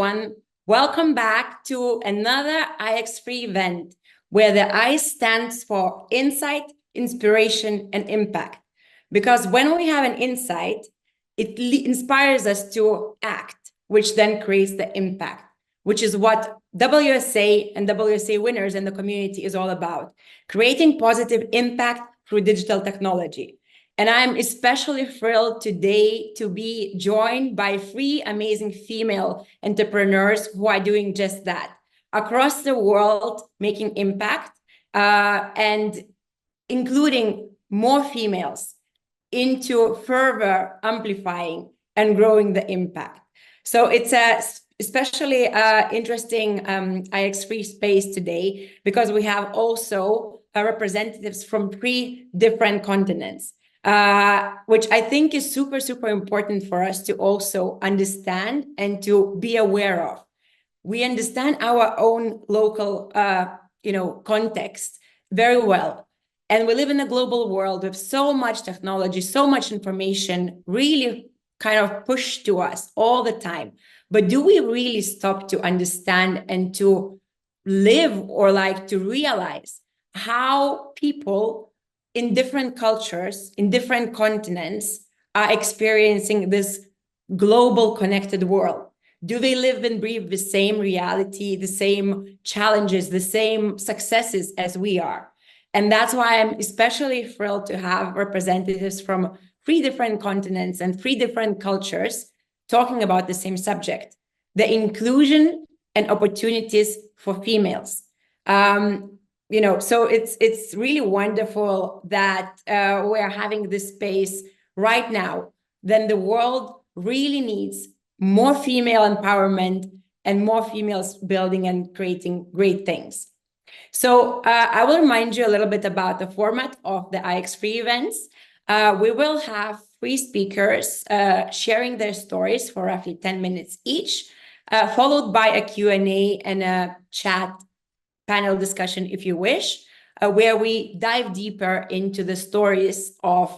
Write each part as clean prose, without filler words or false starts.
everyone. Welcome back to another iX3 event, where the I stands for insight, inspiration, and impact. Because when we have an insight, it inspires us to act, which then creates the impact, which is what WSA and WSA winners in the community is all about, creating positive impact through digital technology. And I'm especially thrilled today to be joined by three amazing female entrepreneurs who are doing just that across the world, making impact and including more females into further amplifying and growing the impact. So it's a especially interesting iX3 space today because we have also representatives from 3 different continents. Which I think is super, super important for us to also understand and to be aware of. We understand our own local, context very well. And we live in a global world with so much technology, so much information really kind of pushed to us all the time. But do we really stop to understand and to live or like to realize how people in different cultures, in different continents, are experiencing this global connected world? Do they live and breathe the same reality, the same challenges, the same successes as we are? And that's why I'm especially thrilled to have representatives from 3 different continents and 3 different cultures talking about the same subject, the inclusion and opportunities for females. So it's really wonderful that we're having this space right now. Then the world really needs more female empowerment and more females building and creating great things. So I will remind you a little bit about the format of the iX3 events. We will have 3 speakers sharing their stories for roughly 10 minutes each, followed by a Q&A and a chat panel discussion, if you wish, where we dive deeper into the stories of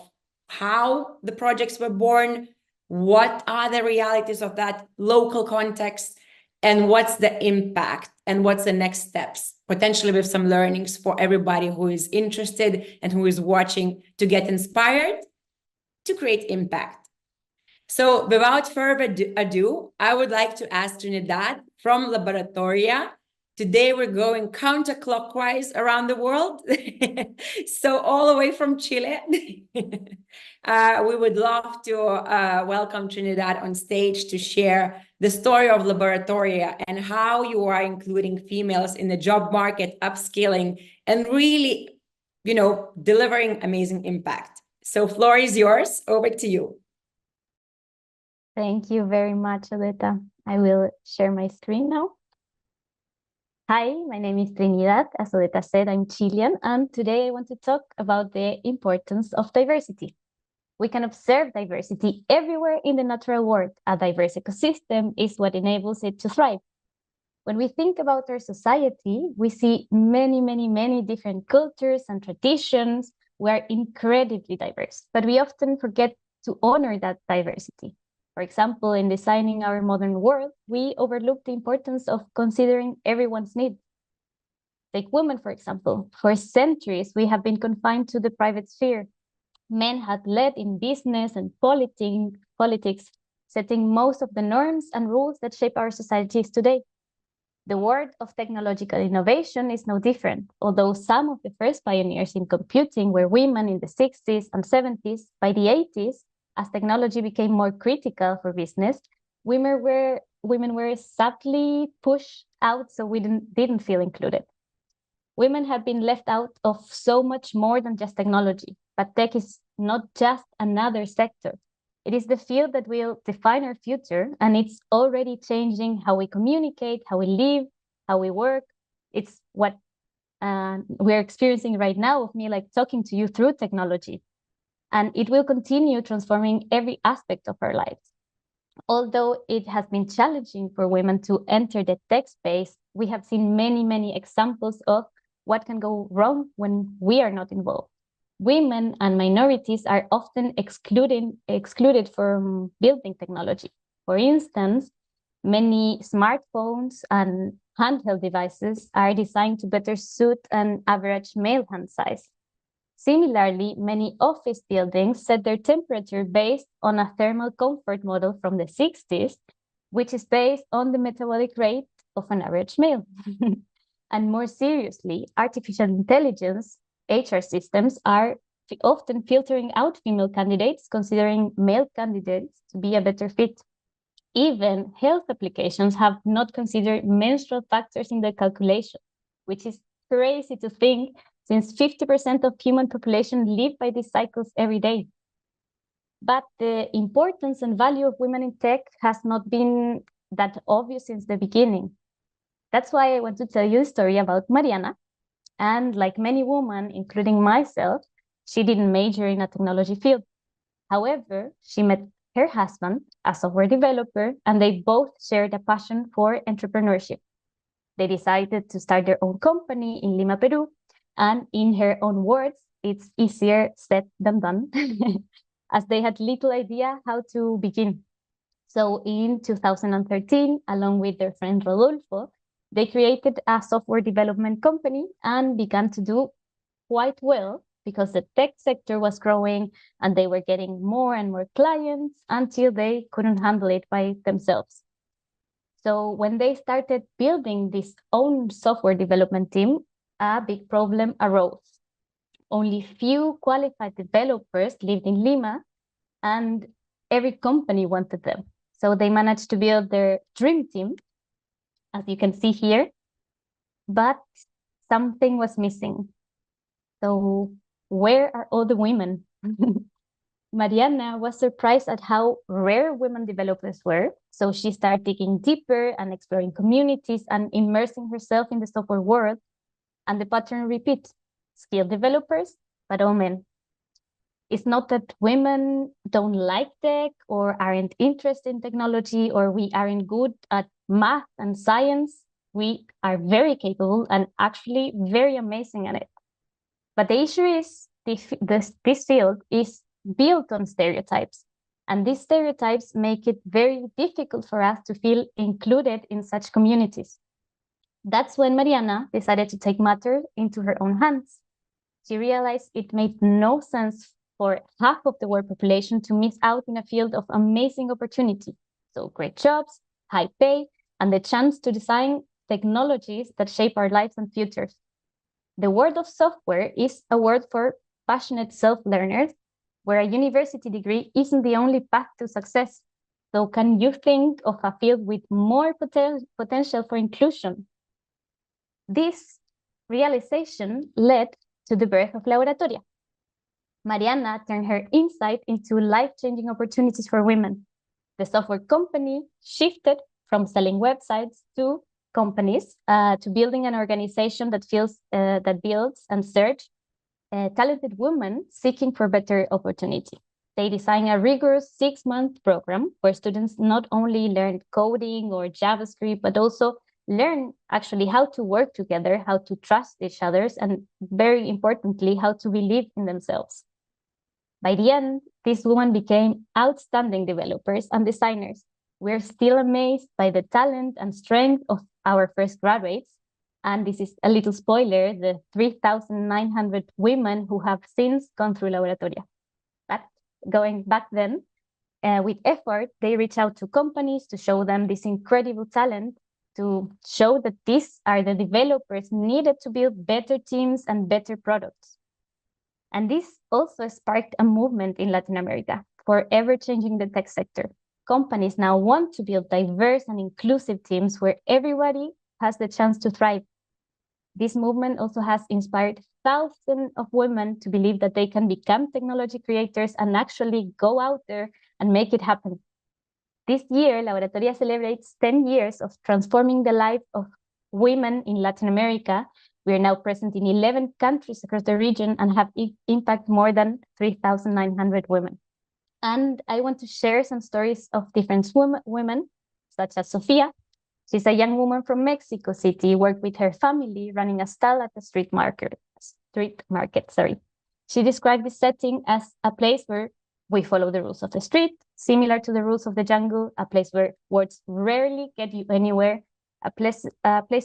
how the projects were born, what are the realities of that local context, and what's the impact and what's the next steps, potentially with some learnings for everybody who is interested and who is watching to get inspired to create impact. So without further ado, I would like to ask Trinidad from Laboratoria. Today, we're going counterclockwise around the world. So all the way from Chile. We would love to welcome Trinidad on stage to share the story of Laboratoria and how you are including females in the job market, upskilling, and really, delivering amazing impact. So floor is yours. Over to you. Thank you very much, Odeta. I will share my screen now. Hi, my name is Trinidad. As Odeta said, I'm Chilean, and today I want to talk about the importance of diversity. We can observe diversity everywhere in the natural world. A diverse ecosystem is what enables it to thrive. When we think about our society, we see many, many, many different cultures and traditions. We are incredibly diverse, but we often forget to honor that diversity. For example, in designing our modern world, we overlook the importance of considering everyone's needs. Take women, for example. For centuries, we have been confined to the private sphere. Men had led in business and politics, setting most of the norms and rules that shape our societies today. The world of technological innovation is no different. Although some of the first pioneers in computing were women in the 60s and 70s, by the 80s, as technology became more critical for business, women were sadly pushed out, so we didn't feel included. Women have been left out of so much more than just technology, but tech is not just another sector. It is the field that will define our future, and it's already changing how we communicate, how we live, how we work. It's what we're experiencing right now of me like talking to you through technology. And it will continue transforming every aspect of our lives. Although it has been challenging for women to enter the tech space, we have seen many, many examples of what can go wrong when we are not involved. Women and minorities are often excluded from building technology. For instance, Many smartphones and handheld devices are designed to better suit an average male hand size. Similarly, many office buildings set their temperature based on a thermal comfort model from the 60s, which is based on the metabolic rate of an average male. And more seriously, artificial intelligence, HR systems are often filtering out female candidates, considering male candidates to be a better fit. Even health applications have not considered menstrual factors in the calculation, which is crazy to think since 50% of human population live by these cycles every day. But the importance and value of women in tech has not been that obvious since the beginning. That's why I want to tell you a story about Mariana. And like many women, including myself, she didn't major in a technology field. However, she met her husband, a software developer, and they both shared a passion for entrepreneurship. They decided to start their own company in Lima, Peru. And in her own words, it's easier said than done, as they had little idea how to begin. So in 2013, along with their friend Rodolfo, they created a software development company and began to do quite well because the tech sector was growing and they were getting more and more clients until they couldn't handle it by themselves. So when they started building this own software development team, a big problem arose. Only few qualified developers lived in Lima, and every company wanted them. So they managed to build their dream team, as you can see here, but something was missing. So where are all the women? Mariana was surprised at how rare women developers were. So she started digging deeper and exploring communities and immersing herself in the software world. And the pattern repeats: skilled developers, but all men. It's not that women don't like tech or aren't interested in technology or we aren't good at math and science. We are very capable and actually very amazing at it. But the issue is this field is built on stereotypes. And these stereotypes make it very difficult for us to feel included in such communities. That's when Mariana decided to take matters into her own hands. She realized it made no sense for half of the world population to miss out in a field of amazing opportunity. So great jobs, high pay, and the chance to design technologies that shape our lives and futures. The world of software is a word for passionate self-learners, where a university degree isn't the only path to success. So can you think of a field with more potential for inclusion? This realization led to the birth of Laboratoria. Mariana turned her insight into life-changing opportunities for women. The software company shifted from selling websites to companies to building an organization that builds and search talented women seeking for better opportunity. They designed a rigorous 6-month program where students not only learned coding or JavaScript, but also learn actually how to work together, how to trust each other, and very importantly, how to believe in themselves. By the end, these women became outstanding developers and designers. We're still amazed by the talent and strength of our first graduates. And this is a little spoiler, the 3,900 women who have since gone through Laboratoria. But going back then, with effort, they reach out to companies to show them this incredible talent, to show that these are the developers needed to build better teams and better products. And this also sparked a movement in Latin America, forever changing the tech sector. Companies now want to build diverse and inclusive teams where everybody has the chance to thrive. This movement also has inspired thousands of women to believe that they can become technology creators and actually go out there and make it happen. This year, Laboratoria celebrates 10 years of transforming the life of women in Latin America. We are now present in 11 countries across the region and have impacted more than 3,900 women. And I want to share some stories of different women, such as Sofia. She's a young woman from Mexico City, worked with her family running a stall at the street market. She described this setting as a place where we follow the rules of the street, similar to the rules of the jungle, a place where words rarely get you anywhere, a place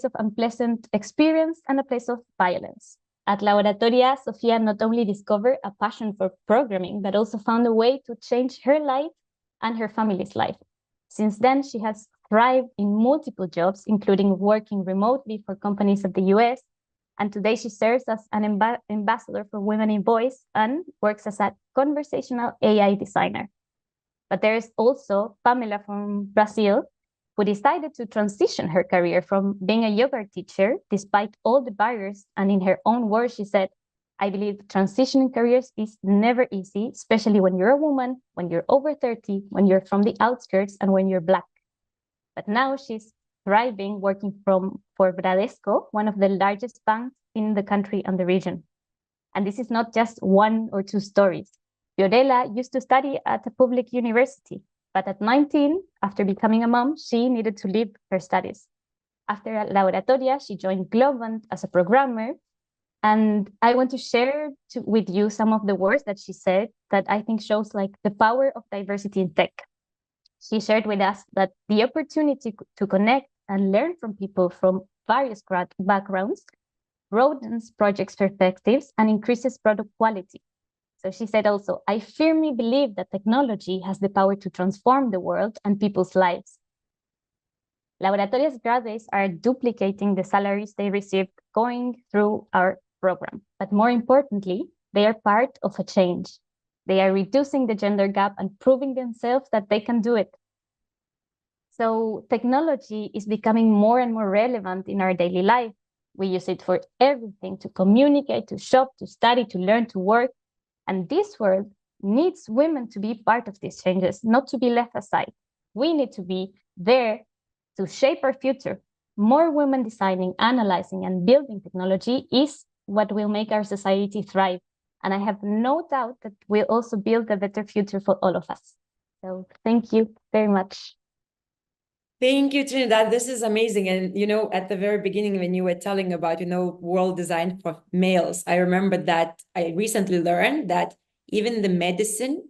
of unpleasant experience, and a place of violence. At Laboratoria, Sofia not only discovered a passion for programming, but also found a way to change her life and her family's life. Since then, she has thrived in multiple jobs, including working remotely for companies of the US. And today she serves as an ambassador for Women in Voice and works as a conversational AI designer. But there is also Pamela from Brazil, who decided to transition her career from being a yoga teacher, despite all the barriers. And in her own words, she said, I believe transitioning careers is never easy, especially when you're a woman, when you're over 30, when you're from the outskirts, and when you're Black. But now she's thriving working for Bradesco, one of the largest banks in the country and the region. And this is not just one or two stories. Fiorella used to study at a public university, but at 19, after becoming a mom, she needed to leave her studies. After Laboratoria, she joined Globant as a programmer. And I want to share with you some of the words that she said that I think shows like the power of diversity in tech. She shared with us that the opportunity to connect and learn from people from various backgrounds broadens projects' perspectives and increases product quality. So she said also, I firmly believe that technology has the power to transform the world and people's lives. Laboratoria's graduates are duplicating the salaries they received going through our program. But more importantly, they are part of a change. They are reducing the gender gap and proving themselves that they can do it. So technology is becoming more and more relevant in our daily life. We use it for everything, to communicate, to shop, to study, to learn, to work. And this world needs women to be part of these changes, not to be left aside. We need to be there to shape our future. More women designing, analyzing, and building technology is what will make our society thrive. And I have no doubt that we'll also build a better future for all of us. So thank you very much. Thank you, Trinidad. This is amazing. And, at the very beginning, when you were telling about, world design for males, I remember that I recently learned that even the medicine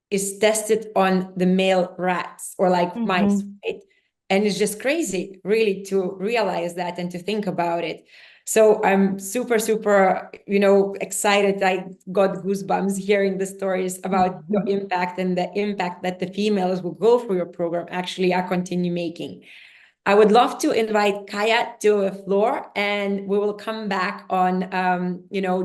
is tested on the male rats or like mice, right? And it's just crazy, really, to realize that and to think about it. So I'm super, super, excited. I got goosebumps hearing the stories about your impact and the impact that the females who go through your program actually are continue making. I would love to invite Kaya to the floor, and we will come back on,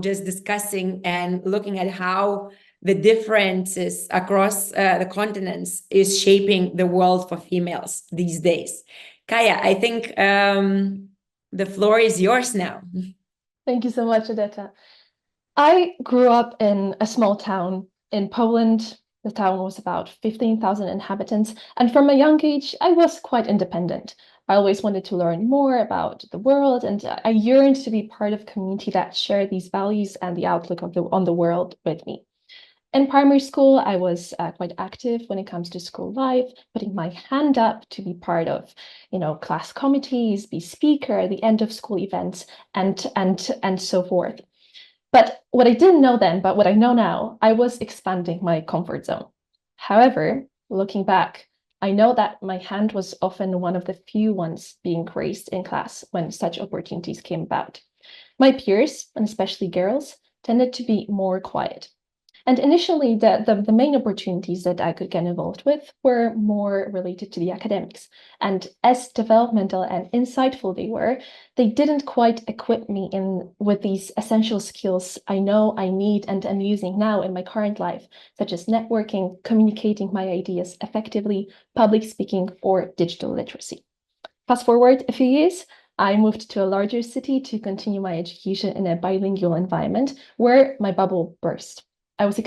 just discussing and looking at how the differences across the continents is shaping the world for females these days. Kaya, I think the floor is yours now. Thank you so much, Odeta. I grew up in a small town in Poland. The town was about 15,000 inhabitants. And from a young age, I was quite independent. I always wanted to learn more about the world, and I yearned to be part of a community that shared these values and the outlook on the world with me. In primary school, I was quite active when it comes to school life, putting my hand up to be part of, class committees, be speaker at the end of school events, and so forth. But what I didn't know then, but what I know now, I was expanding my comfort zone. However, looking back, I know that my hand was often one of the few ones being raised in class when such opportunities came about. My peers, and especially girls, tended to be more quiet. And initially, the main opportunities that I could get involved with were more related to the academics. And as developmental and insightful they didn't quite equip me with these essential skills I know I need and am using now in my current life, such as networking, communicating my ideas effectively, public speaking, or digital literacy. Fast forward a few years, I moved to a larger city to continue my education in a bilingual environment where my bubble burst. I was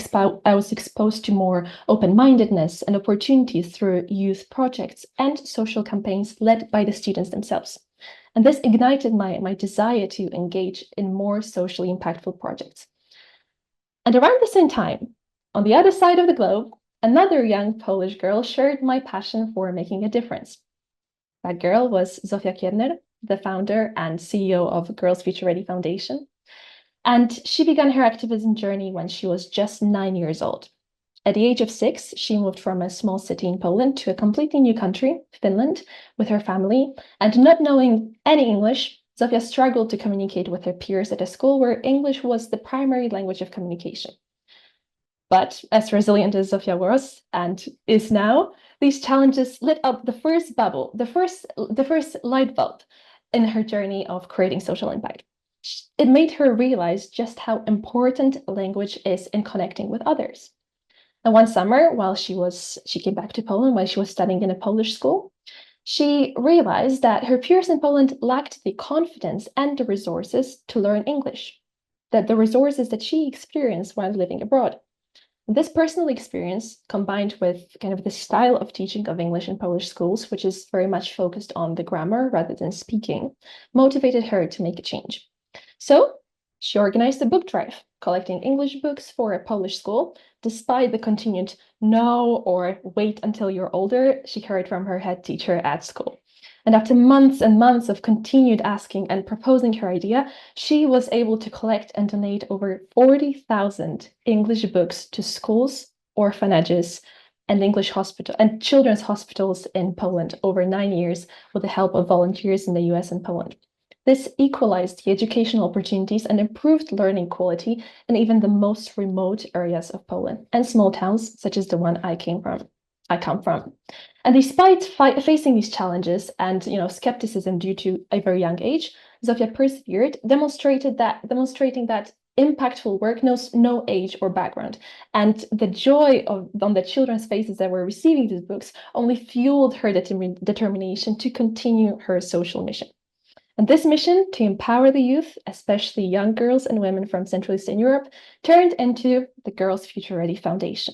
exposed to more open-mindedness and opportunities through youth projects and social campaigns led by the students themselves. And this ignited my desire to engage in more socially impactful projects. And around the same time, on the other side of the globe, another young Polish girl shared my passion for making a difference. That girl was Zofia Kierner, the founder and CEO of Girls Future Ready Foundation. And she began her activism journey when she was just 9 years old. At the age of 6, she moved from a small city in Poland to a completely new country, Finland, with her family. And not knowing any English, Zofia struggled to communicate with her peers at a school where English was the primary language of communication. But as resilient as Zofia was and is now, these challenges lit up the first bubble, the first light bulb in her journey of creating social impact. It made her realize just how important language is in connecting with others. And one summer, while she came back to Poland while she was studying in a Polish school, she realized that her peers in Poland lacked the confidence and the resources to learn English, that the resources that she experienced while living abroad. This personal experience, combined with kind of the style of teaching of English in Polish schools, which is very much focused on the grammar rather than speaking, motivated her to make a change. So she organized a book drive, collecting English books for a Polish school. Despite the continued no or wait until you're older she heard from her head teacher at school. And after months and months of continued asking and proposing her idea, she was able to collect and donate over 40,000 English books to schools, orphanages, and English hospital and children's hospitals in Poland over 9 years with the help of volunteers in the US and Poland. This equalized the educational opportunities and improved learning quality in even the most remote areas of Poland and small towns, such as the one I come from. And despite facing these challenges and skepticism due to a very young age, Zofia persevered, demonstrating that impactful work knows no age or background. And the joy on the children's faces that were receiving these books only fueled her determination to continue her social mission. And this mission to empower the youth, especially young girls and women from Central Eastern Europe, turned into the Girls Future Ready Foundation.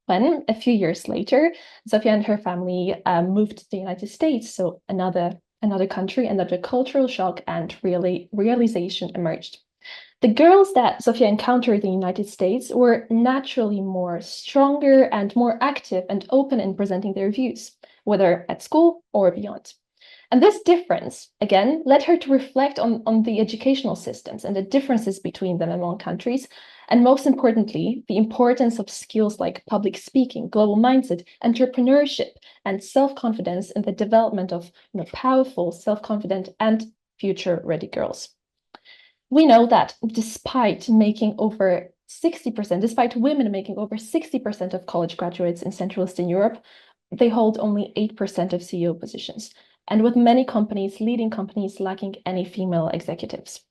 When, a few years later, Zofia and her family moved to the United States, so another country, another cultural shock and realization emerged. The girls that Zofia encountered in the United States were naturally more stronger and more active and open in presenting their views, whether at school or beyond. And this difference, again, led her to reflect on the educational systems and the differences between them among countries, and most importantly, the importance of skills like public speaking, global mindset, entrepreneurship, and self-confidence in the development of powerful, self-confident, and future-ready girls. We know that despite women making over 60% of college graduates in Central Eastern Europe, they hold only 8% of CEO positions, and with many leading companies lacking any female executives.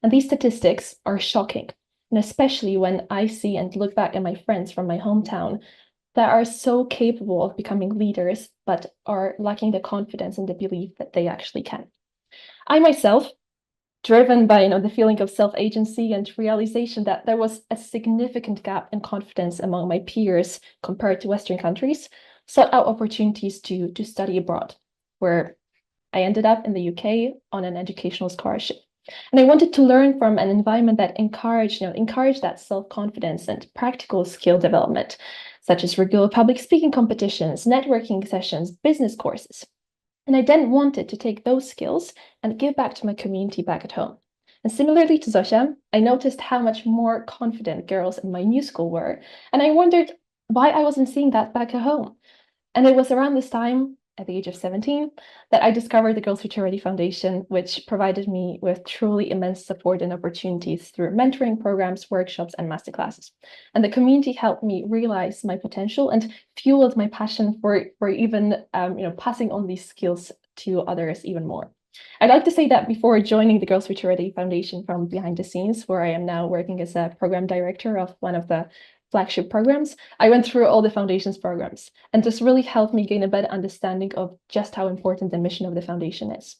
And these statistics are shocking, and especially when I see and look back at my friends from my hometown that are so capable of becoming leaders, but are lacking the confidence and the belief that they actually can. I myself, driven by the feeling of self-agency and realization that there was a significant gap in confidence among my peers compared to Western countries, sought out opportunities to study abroad, where I ended up in the UK on an educational scholarship. And I wanted to learn from an environment that encouraged that self-confidence and practical skill development, such as regular public speaking competitions, networking sessions, business courses. And I then wanted to take those skills and give back to my community back at home. And similarly to Zosia, I noticed how much more confident girls in my new school were, and I wondered why I wasn't seeing that back at home. And it was around this time, at the age of 17, that I discovered the Girls Future Ready Foundation, which provided me with truly immense support and opportunities through mentoring programs, workshops, and masterclasses. And the community helped me realize my potential and fueled my passion for even passing on these skills to others even more. I'd like to say that before joining the Girls Future Ready Foundation from behind the scenes, where I am now working as a program director of one of the flagship programs, I went through all the foundation's programs, and this really helped me gain a better understanding of just how important the mission of the foundation is.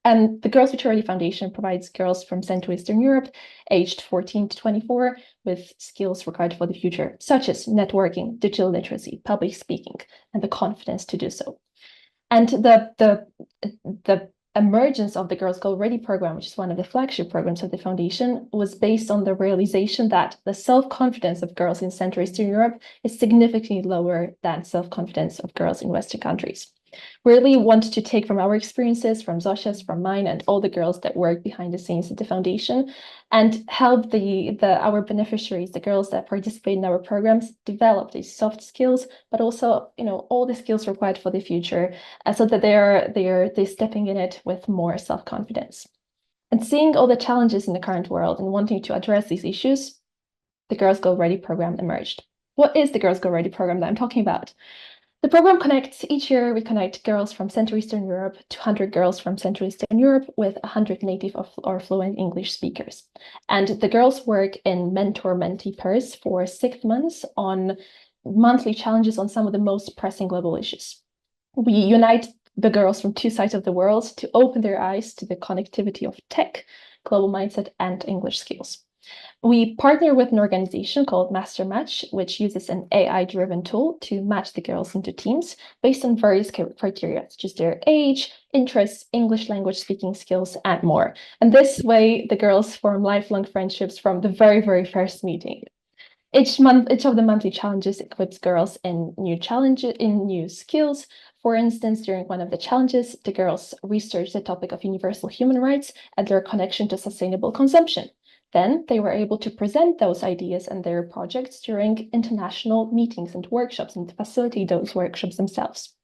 And the Girls Future Ready Foundation provides girls from Central Eastern Europe, aged 14 to 24, with skills required for the future, such as networking, digital literacy, public speaking, and the confidence to do so. And the emergence of the Girls Go Ready program, which is one of the flagship programs of the foundation, was based on the realization that the self-confidence of girls in Central Eastern Europe is significantly lower than self-confidence of girls in Western countries. We really want to take from our experiences, from Zosia's, from mine, and all the girls that work behind the scenes at the foundation, and help our beneficiaries, the girls that participate in our programs, develop these soft skills, but also, all the skills required for the future, so that they're stepping in it with more self-confidence. And seeing all the challenges in the current world and wanting to address these issues, the Girls Go Ready program emerged. What is the Girls Go Ready program that I'm talking about? The program connects, each year we connect girls from Central Eastern Europe, 200 girls from Central Eastern Europe with 100 native or fluent English speakers. And the girls work in mentor-mentee pairs for 6 months on monthly challenges on some of the most pressing global issues. We unite the girls from two sides of the world to open their eyes to the connectivity of tech, global mindset, and English skills. We partner with an organization called Master Match, which uses an AI-driven tool to match the girls into teams based on various criteria, such as their age, interests, English language speaking skills, and more. And this way, the girls form lifelong friendships from the very, very first meeting. Each of the monthly challenges equips girls in new skills. For instance, during one of the challenges, the girls researched the topic of universal human rights and their connection to sustainable consumption. Then they were able to present those ideas and their projects during international meetings and workshops and facilitate those workshops themselves.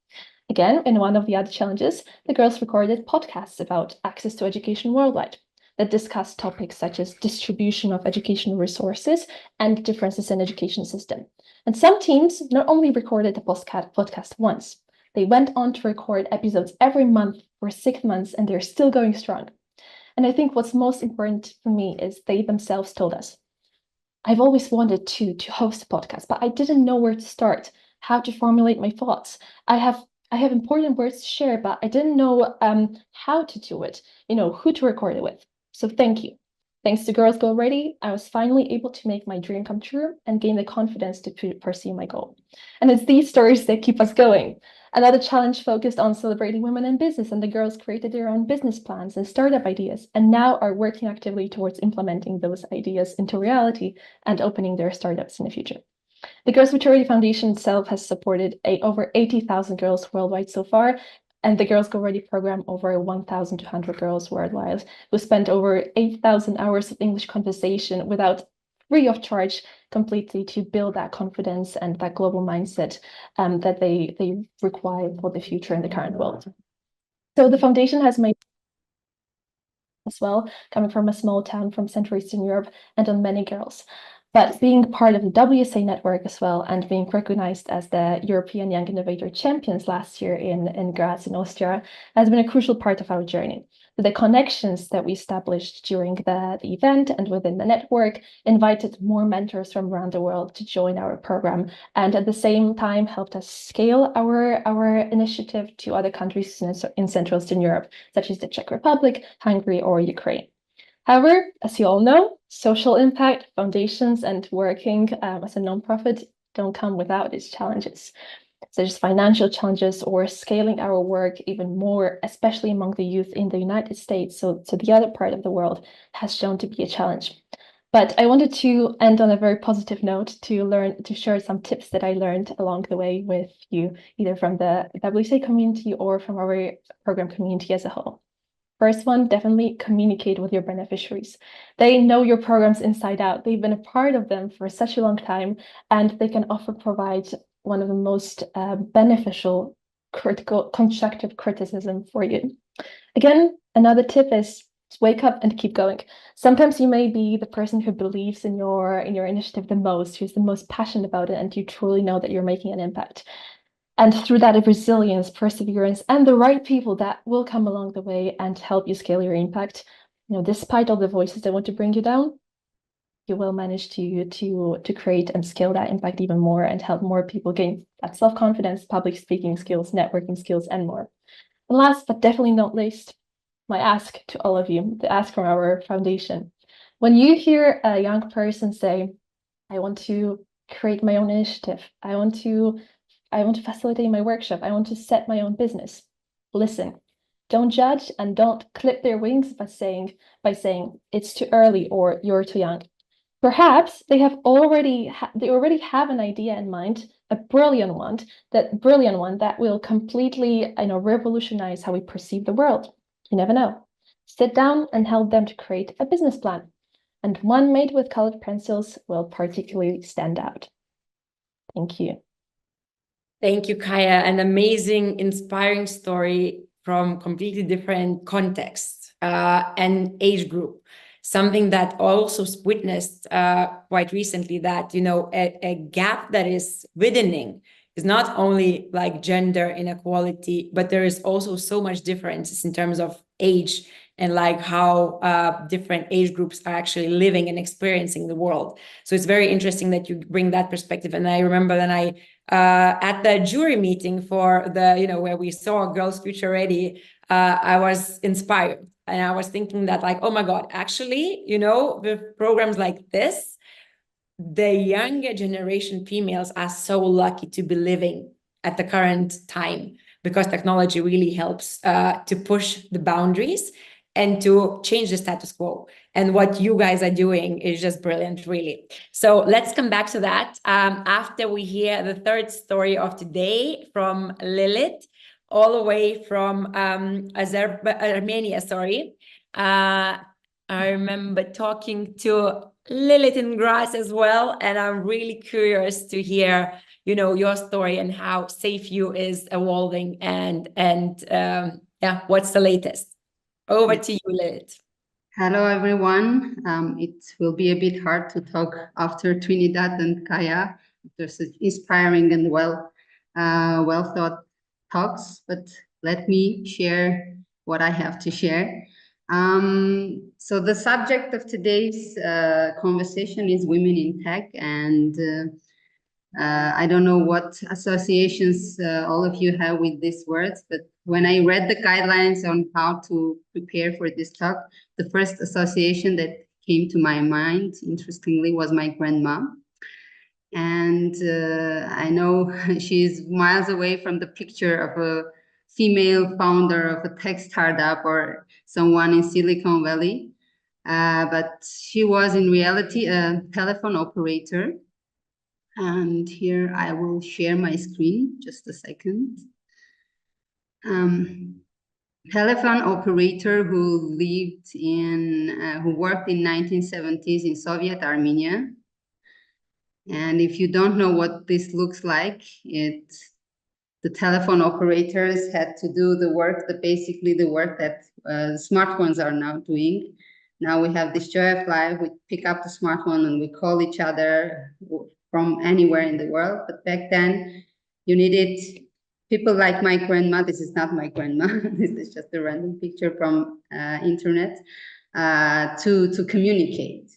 Again, in one of the other challenges, the girls recorded podcasts about access to education worldwide that discussed topics such as distribution of educational resources and differences in education system. And some teams not only recorded the podcast once, they went on to record episodes every month for 6 months, and they're still going strong. And I think what's most important for me is they themselves told us, I've always wanted to host a podcast, but I didn't know where to start, how to formulate my thoughts. I have important words to share, but I didn't know how to do it, who to record it with. So thank you. Thanks to Girls Go Ready, I was finally able to make my dream come true and gain the confidence to pursue my goal. And it's these stories that keep us going. Another challenge focused on celebrating women in business, and the girls created their own business plans and startup ideas, and now are working actively towards implementing those ideas into reality and opening their startups in the future. The Girls Laboratoria Foundation itself has supported over 80,000 girls worldwide so far, and the Girls Go Ready program over 1,200 girls worldwide who spent over 8,000 hours of English conversation free of charge, completely to build that confidence and that global mindset that they require for the future in the current world. So the foundation has made as well, coming from a small town from Central Eastern Europe, and on many girls. But being part of the WSA network as well, and being recognized as the European Young Innovator Champions last year in Graz in Austria, has been a crucial part of our journey. The connections that we established during the event and within the network invited more mentors from around the world to join our program, and at the same time helped us scale our initiative to other countries in Central Eastern Europe, such as the Czech Republic, Hungary, or Ukraine. However, as you all know, social impact, foundations, and working as a nonprofit don't come without its challenges, such as financial challenges or scaling our work even more, especially among the youth in the United States. So the other part of the world has shown to be a challenge. But I wanted to end on a very positive note to share some tips that I learned along the way with you, either from the WSA community or from our program community as a whole. First one, definitely communicate with your beneficiaries. They know your programs inside out. They've been a part of them for such a long time, and they can often provide one of the most beneficial, critical, constructive criticism for you. Again, another tip is wake up and keep going. Sometimes you may be the person who believes in your initiative the most, who's the most passionate about it, and you truly know that you're making an impact. And through that resilience, perseverance, and the right people that will come along the way and help you scale your impact, despite all the voices that want to bring you down, you will manage to create and scale that impact even more and help more people gain that self-confidence, public speaking skills, networking skills, and more. And last but definitely not least, my ask to all of you, the ask from our foundation. When you hear a young person say, I want to create my own initiative, I want to facilitate my workshop, I want to set my own business, listen. Don't judge and don't clip their wings by saying it's too early or you're too young. Perhaps they already have an idea in mind, a brilliant one that will completely, revolutionize how we perceive the world. You never know. Sit down and help them to create a business plan, and one made with colored pencils will particularly stand out. Thank you. Thank you, Kaya. An amazing, inspiring story from completely different contexts and age group. Something that also witnessed quite recently, that, a gap that is widening is not only like gender inequality, but there is also so much differences in terms of age and like how different age groups are actually living and experiencing the world. So it's very interesting that you bring that perspective. And I remember that I at the jury meeting for the, where we saw Girls Future Ready, I was inspired. And I was thinking that like, oh my God, actually, with programs like this, the younger generation females are so lucky to be living at the current time, because technology really helps to push the boundaries and to change the status quo. And what you guys are doing is just brilliant, really. So let's come back to that after we hear the third story of today from Lilith, all the way from Armenia, sorry. I remember talking to Lilith in Graz as well, and I'm really curious to hear, your story and how SafeU is evolving, and yeah, what's the latest? Over to you, Lilith. Hello, everyone. It will be a bit hard to talk after Trinidad and Kaya. There's inspiring and well thought talks, but let me share what I have to share. So the subject of today's conversation is women in tech, and I don't know what associations all of you have with these words, but when I read the guidelines on how to prepare for this talk, the first association that came to my mind, interestingly, was my grandma. And I know she's miles away from the picture of a female founder of a tech startup or someone in Silicon Valley, but she was in reality a telephone operator. And here I will share my screen, just a second. Telephone operator who worked in 1970s in Soviet Armenia. And if you don't know what this looks like, the telephone operators had to do basically the work that smartphones are now doing. Now we have this joy of life. We pick up the smartphone and we call each other from anywhere in the world. But back then, you needed people like my grandma. This is not my grandma. This is just a random picture from internet to communicate.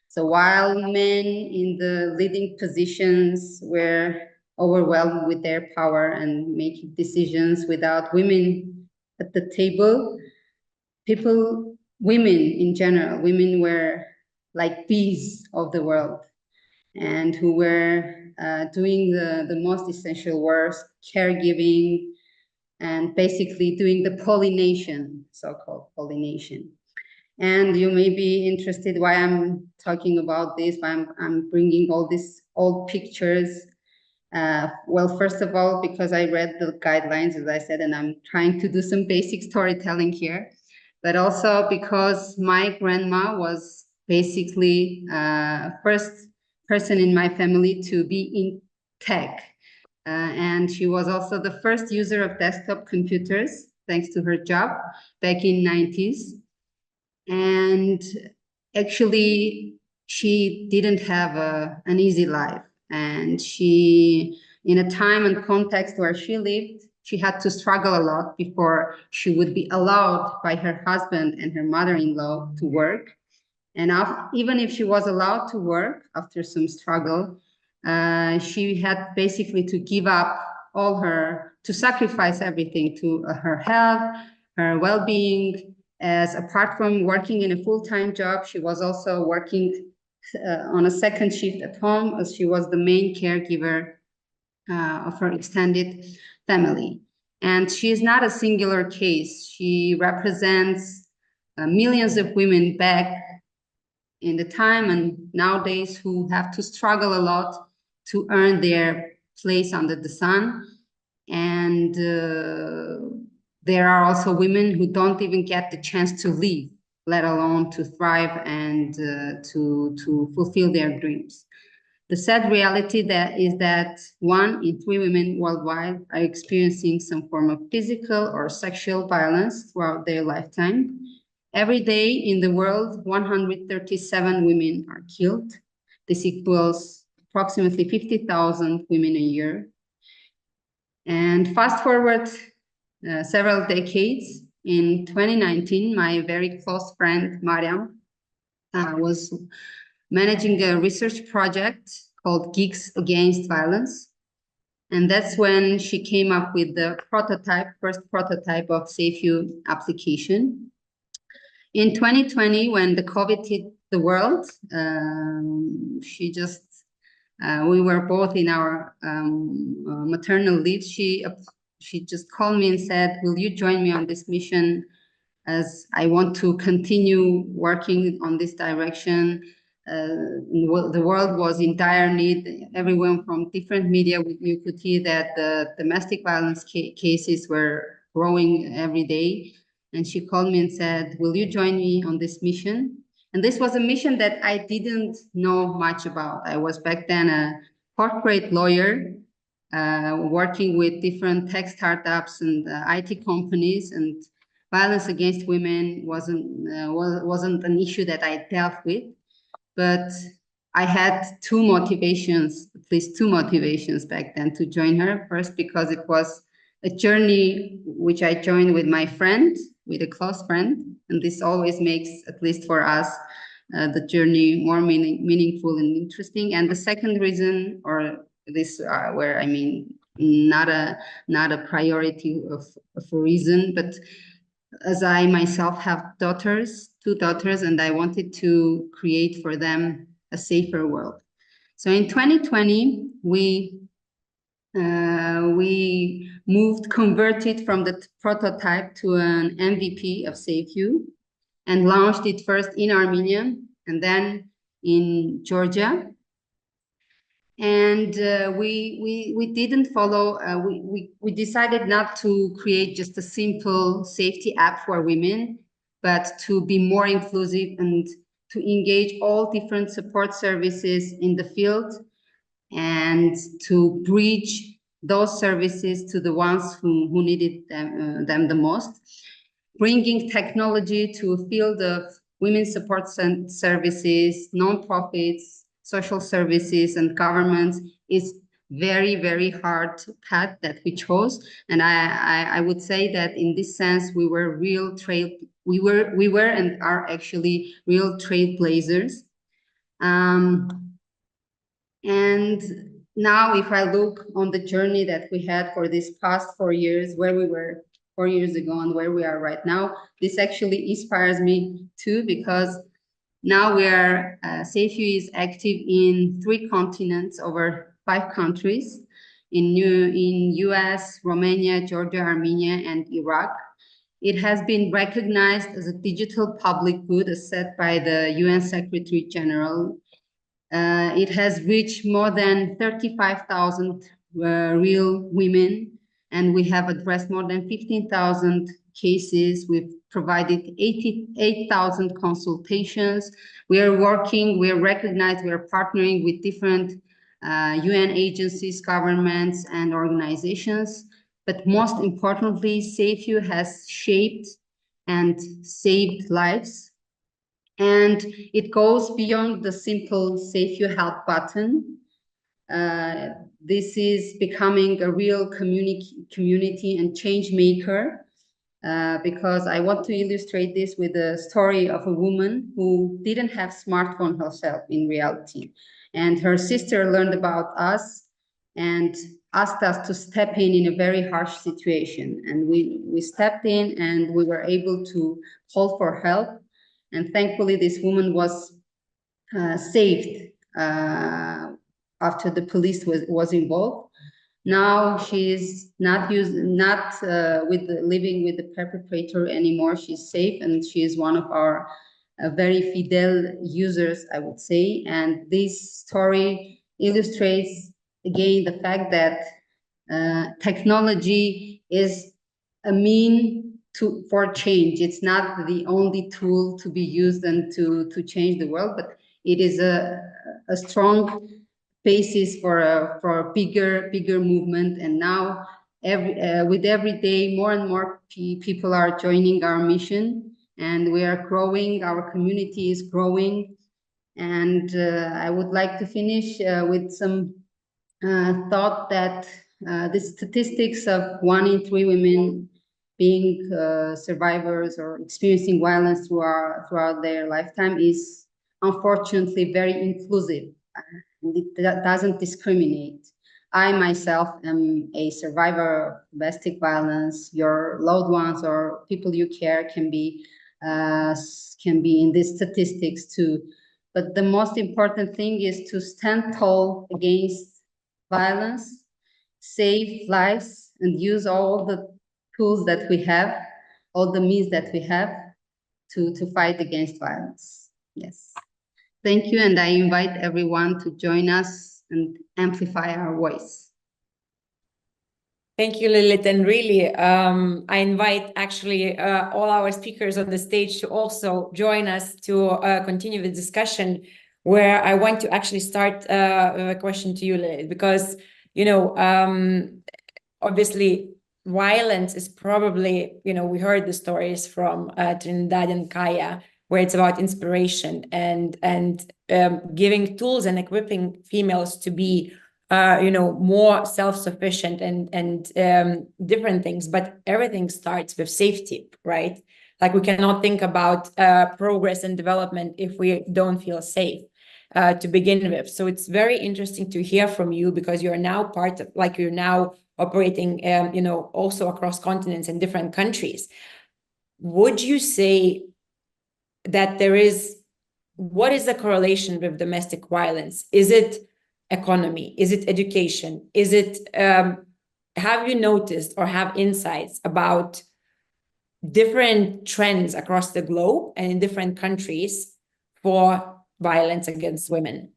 So while men in the leading positions were overwhelmed with their power and making decisions without women at the table, women in general, women were like bees of the world, and who were doing the most essential work, caregiving, and basically doing the pollination, so-called pollination. And you may be interested why I'm talking about this, why I'm bringing all these old pictures. Well, first of all, because I read the guidelines, as I said, and I'm trying to do some basic storytelling here, but also because my grandma was basically first person in my family to be in tech. And she was also the first user of desktop computers, thanks to her job back in 90s. And actually, she didn't have an easy life. And she, in a time and context where she lived, she had to struggle a lot before she would be allowed by her husband and her mother-in-law to work. And even if she was allowed to work after some struggle, she had basically to give up to sacrifice everything, to her health, her well-being, as apart from working in a full-time job, she was also working on a second shift at home, as she was the main caregiver of her extended family. And she is not a singular case. She represents millions of women back in the time and nowadays who have to struggle a lot to earn their place under the sun. And there are also women who don't even get the chance to live, let alone to thrive and to fulfill their dreams. The sad reality is that 1 in 3 women worldwide are experiencing some form of physical or sexual violence throughout their lifetime. Every day in the world, 137 women are killed. This equals approximately 50,000 women a year. And fast forward several decades, in 2019, my very close friend, Mariam, was managing a research project called Geeks Against Violence. And that's when she came up with the first prototype of SafeU application. In 2020, when the COVID hit the world, we were both in our maternal leave. She just called me and said, "Will you join me on this mission, as I want to continue working on this direction?" The world was in dire need. Everyone from different media, you could hear that the domestic violence cases were growing every day. And she called me and said, "Will you join me on this mission?" And this was a mission that I didn't know much about. I was back then a corporate lawyer, working with different tech startups and IT companies, and violence against women wasn't an issue that I dealt with. But I had at least two motivations back then to join her. First, because it was a journey which I joined with my friend, with a close friend, and this always makes, at least for us, the journey more meaningful and interesting. And the second reason, or this where I mean not a priority of a reason, but as I myself have two daughters, and I wanted to create for them a safer world. So in 2020, we converted from the prototype to an MVP of SafeU and launched it first in Armenia and then in Georgia. And we didn't follow, we decided not to create just a simple safety app for women, but to be more inclusive and to engage all different support services in the field and to bridge those services to the ones who needed them the most. Bringing technology to a field of women's support services, nonprofits, social services, and governments is very, very hard path that we chose. And I would say that in this sense, we were and are actually real trailblazers. And now if I look on the journey that we had for these past 4 years, where we were 4 years ago and where we are right now, this actually inspires me too, because now SafeU is active in 3 continents, over 5 countries, in US, Romania, Georgia, Armenia, and Iraq. It has been recognized as a digital public good, as said by the UN Secretary General. It has reached more than 35,000 real women, and we have addressed more than 15,000 cases. We've provided 88,000 consultations. We are recognized, we are partnering with different UN agencies, governments, and organizations. But most importantly, SafeU has shaped and saved lives. And it goes beyond the simple SafeU help button. This is becoming a real community and change maker, because I want to illustrate this with a story of a woman who didn't have smartphone herself in reality. And her sister learned about us and asked us to step in a very harsh situation. And we stepped in and we were able to call for help. And thankfully, this woman was saved after the police was involved. Now she's not living with the perpetrator anymore. She's safe, and she is one of our very fidel users, I would say. And this story illustrates again the fact that technology is a mean for change. It's not the only tool to be used and to change the world, but it is a strong basis for a bigger movement. And now with every day, more and more people are joining our mission, and we are growing. Our community is growing. And I would like to finish with some thought that the statistics of 1 in 3 women being survivors or experiencing violence throughout their lifetime is unfortunately very inclusive. It doesn't discriminate. I myself am a survivor of domestic violence. Your loved ones or people you care can be in these statistics too. But the most important thing is to stand tall against violence, save lives, and use all the tools that we have, all the means that we have to fight against violence. Yes. Thank you, and I invite everyone to join us and amplify our voice. Thank you, Lilith. And really, I invite actually all our speakers on the stage to also join us to continue the discussion, where I want to actually start with a question to you, Lilith, because, you know, obviously, violence is probably, you know, we heard the stories from Trinidad and Kaya, where it's about inspiration and giving tools and equipping females to be you know, more self-sufficient and different things. But everything starts with safety, right? Like, we cannot think about progress and development if we don't feel safe to begin with. So it's very interesting to hear from you, because you're now part of, like, you're now operating you know, also across continents and different countries. Would you say that what is the correlation with domestic violence? Is it economy? Is it education? Is it, have you noticed or have insights about different trends across the globe and in different countries for violence against women?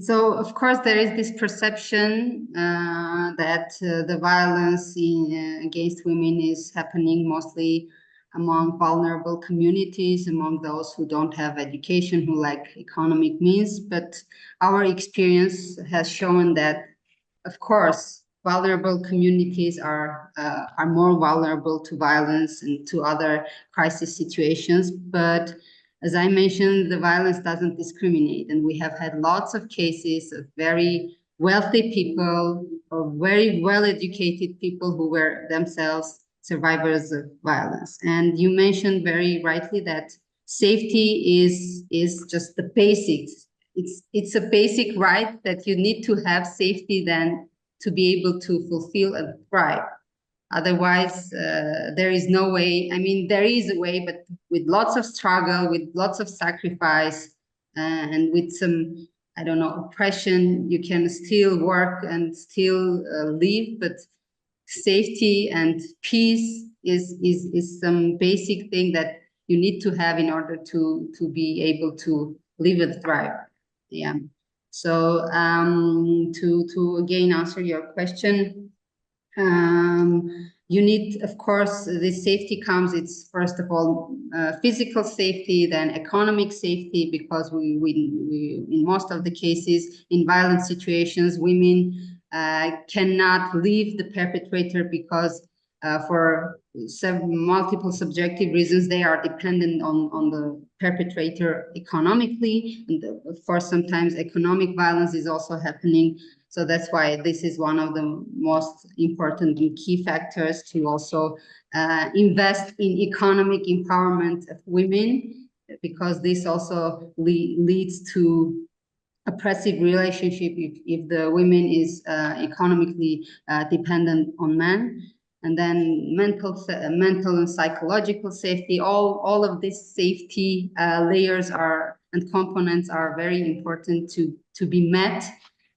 So, of course, there is this perception that the violence against women is happening mostly among vulnerable communities, among those who don't have education, who lack economic means. But our experience has shown that, of course, vulnerable communities are more vulnerable to violence and to other crisis situations. But as I mentioned, the violence doesn't discriminate, and we have had lots of cases of very wealthy people or very well-educated people who were themselves survivors of violence. And you mentioned very rightly that safety is just the basics. It's a basic right that you need to have safety then to be able to fulfill and thrive. Otherwise, there is no way. I mean, there is a way, but with lots of struggle, with lots of sacrifice, and with some, I don't know, oppression, you can still work and still live. But safety and peace is some basic thing that you need to have in order to be able to live and thrive. Yeah. So to again answer your question, you need, of course, this safety comes, it's first of all physical safety, then economic safety, because we in most of the cases in violent situations, women cannot leave the perpetrator because for multiple subjective reasons, they are dependent on the perpetrator economically. And of course, sometimes economic violence is also happening. So that's why this is one of the most important and key factors to also invest in economic empowerment of women, because this also leads to oppressive relationship if the women is economically dependent on men. And then mental and psychological safety, all of these safety layers and components are very important to be met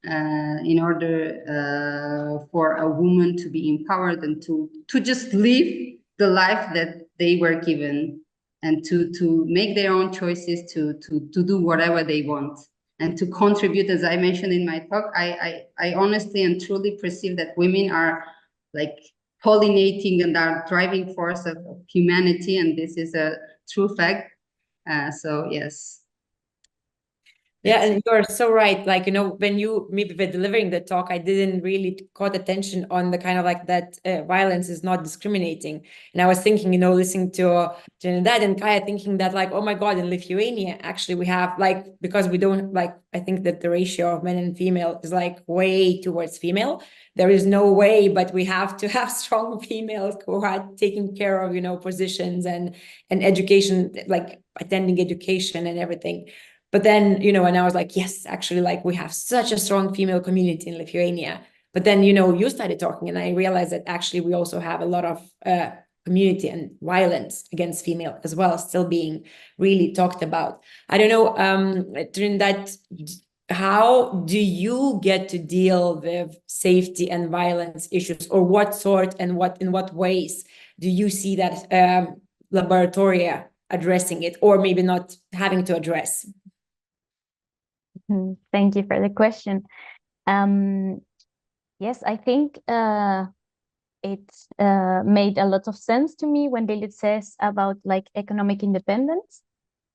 in order for a woman to be empowered and to just live the life that they were given. and to make their own choices, to do whatever they want, and to contribute. As I mentioned in my talk, I honestly and truly perceive that women are like pollinating and are driving force of humanity, and this is a true fact. So yes. Yeah, and you're so right. Like, when you maybe were delivering the talk, I didn't really caught attention on the kind of like that violence is not discriminating. And I was thinking, listening to Trinidad and Kaya, thinking that like, oh my God, in Lithuania, actually we have like, because we don't like, I think that the ratio of men and female is like way towards female. There is no way, but we have to have strong females who are taking care of, positions and education, like attending education and everything. But then, and I was like, yes, actually, like we have such a strong female community in Lithuania. But then, you started talking and I realized that actually we also have a lot of community and violence against female as well, still being really talked about. I don't know, Trinidad, how do you get to deal with safety and violence issues, or what sort and in what ways do you see that Laboratoria addressing it, or maybe not having to address? Thank you for the question. Yes, I think it made a lot of sense to me when Lilith says about like economic independence,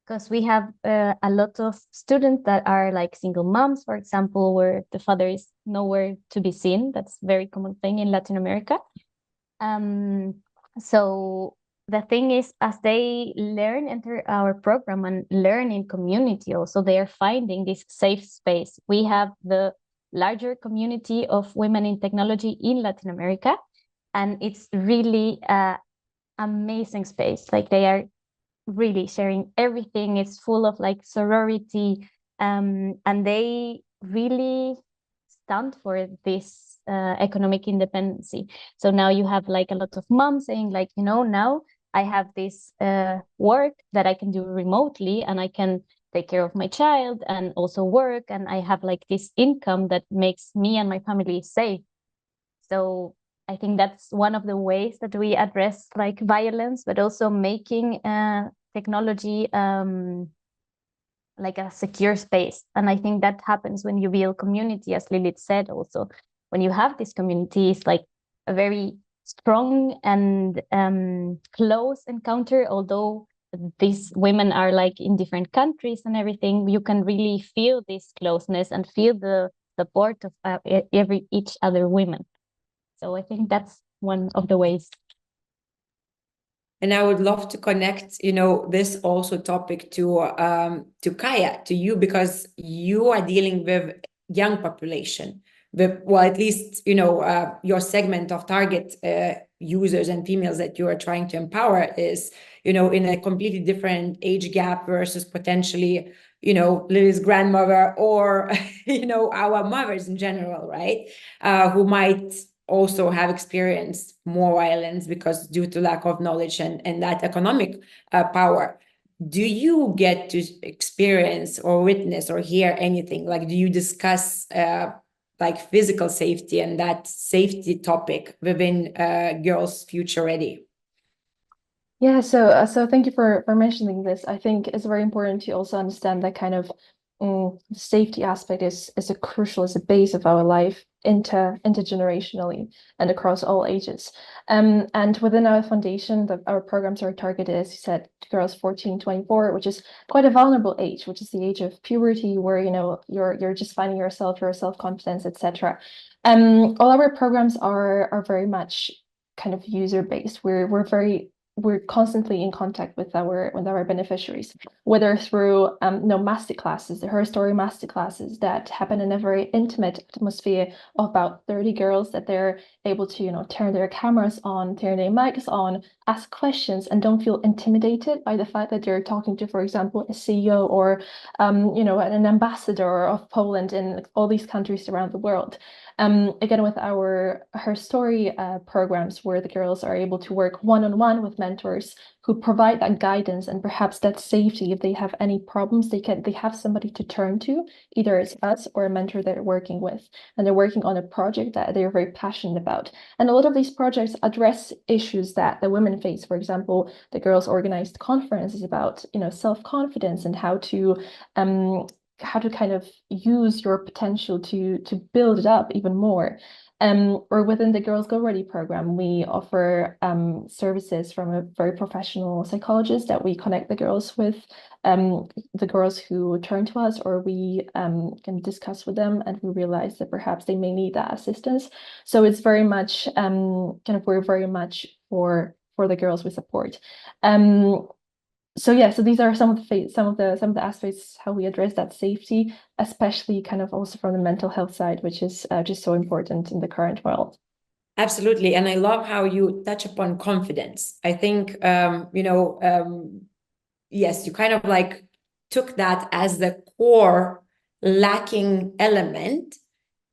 because we have a lot of students that are like single moms, for example, where the father is nowhere to be seen. That's a very common thing in Latin America. So the thing is, as they enter our program and learn in community, also they are finding this safe space. We have the larger community of women in technology in Latin America, and it's really amazing space. Like they are really sharing everything. It's full of like sorority, and they really stand for this economic independency. So now you have like a lot of moms saying like, now I have this work that I can do remotely, and I can take care of my child and also work, and I have like this income that makes me and my family safe. So I think that's one of the ways that we address like violence, but also making technology like a secure space. And I think that happens when you build community, as Lilith said also. When you have this community, it's like a very strong and close encounter. Although these women are like in different countries and everything, you can really feel this closeness and feel the support of each other women. So I think that's one of the ways. And I would love to connect, this also topic to Kaya, to you, because you are dealing with young population, well, at least, your segment of target users and females that you are trying to empower is, in a completely different age gap versus potentially, Lily's grandmother or, our mothers in general, right? Who might also have experienced more violence because due to lack of knowledge and that economic power. Do you get to experience or witness or hear anything? Like, do you discuss like physical safety and that safety topic within Girls Future Ready? Yeah, so thank you for mentioning this. I think it's very important to also understand that kind of the safety aspect is a crucial, is a base of our life intergenerationally and across all ages. And within our foundation, our programs are targeted, as you said, to girls 14-24, which is quite a vulnerable age, which is the age of puberty, where you're just finding yourself, your self-confidence, etc. All our programs are very much kind of user-based. We're constantly in contact with our beneficiaries, whether through master classes, the Her Story master classes that happen in a very intimate atmosphere of about 30 girls, that they're able to turn their cameras on, turn their mics on, ask questions, and don't feel intimidated by the fact that they're talking to, for example, a CEO or an ambassador of Poland in all these countries around the world. Again, with our Her Story programs, where the girls are able to work one-on-one with mentors who provide that guidance and perhaps that safety. If they have any problems, they have somebody to turn to, either it's us or a mentor they're working with, and they're working on a project that they're very passionate about. And a lot of these projects address issues that the women face. For example, the girls organized conference is about, self-confidence and how to kind of use your potential to build it up even more. Or within the Girls Go Ready program, we offer services from a very professional psychologist that we connect the girls with, the girls who turn to us, or we can discuss with them, and we realize that perhaps they may need that assistance. So it's very much we're very much for the girls we support. So these are some of the aspects how we address that safety, especially kind of also from the mental health side, which is just so important in the current world. Absolutely. And I love how you touch upon confidence. I think, yes, you kind of like took that as the core lacking element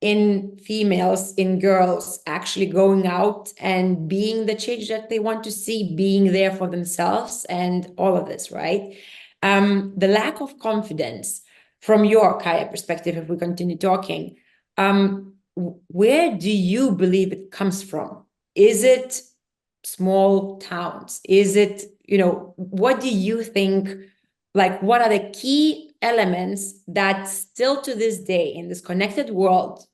in females, in girls actually going out and being the change that they want to see, being there for themselves, and all of this, right? The lack of confidence from your Kaya perspective, if we continue talking, where do you believe it comes from? Is it small towns? Is it, what do you think, like, what are the key elements that still to this day in this connected world,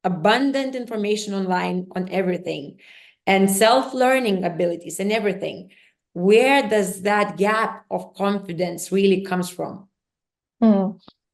abundant information online on everything, and self-learning abilities and everything, where does that gap of confidence really comes from?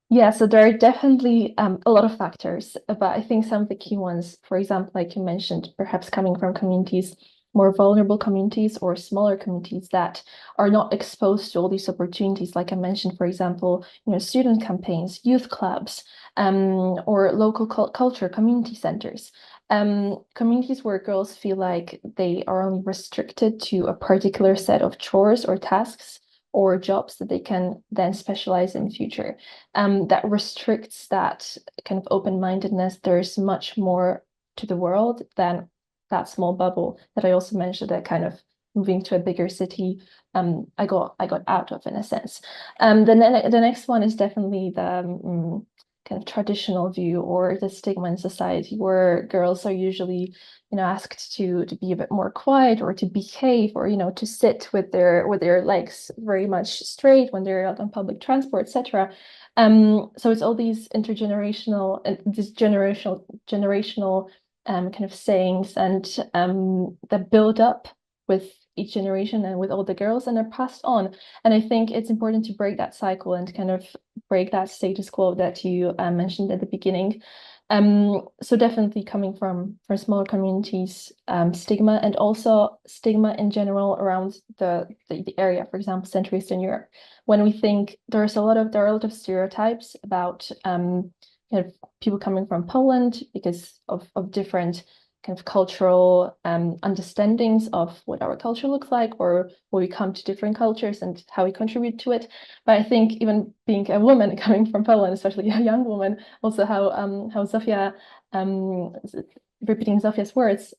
Yeah, so there are definitely a lot of factors, but I think some of the key ones, for example, like you mentioned, perhaps coming from communities, more vulnerable communities or smaller communities that are not exposed to all these opportunities. Like I mentioned, for example, student campaigns, youth clubs, or local culture, community centers. Communities where girls feel like they are only restricted to a particular set of chores or tasks or jobs that they can then specialize in future. That restricts that kind of open-mindedness. There's much more to the world than that small bubble that I also mentioned, that kind of moving to a bigger city, I got out of, in a sense. The next one is definitely the kind of traditional view or the stigma in society, where girls are usually asked to be a bit more quiet or to behave, or to sit with their legs very much straight when they're out on public transport, etc. So it's all these intergenerational and this generational kind of sayings and that build up with each generation and with all the girls, and are passed on. And I think it's important to break that cycle and kind of break that status quo that you mentioned at the beginning. So definitely coming from smaller communities, stigma, and also stigma in general around the area, for example, Central Eastern Europe. When we think there are a lot of stereotypes about kind of people coming from Poland because of different kind of cultural understandings of what our culture looks like, or when we come to different cultures and how we contribute to it. But I think even being a woman coming from Poland, especially a young woman, also how Zofia, repeating Zofia's words,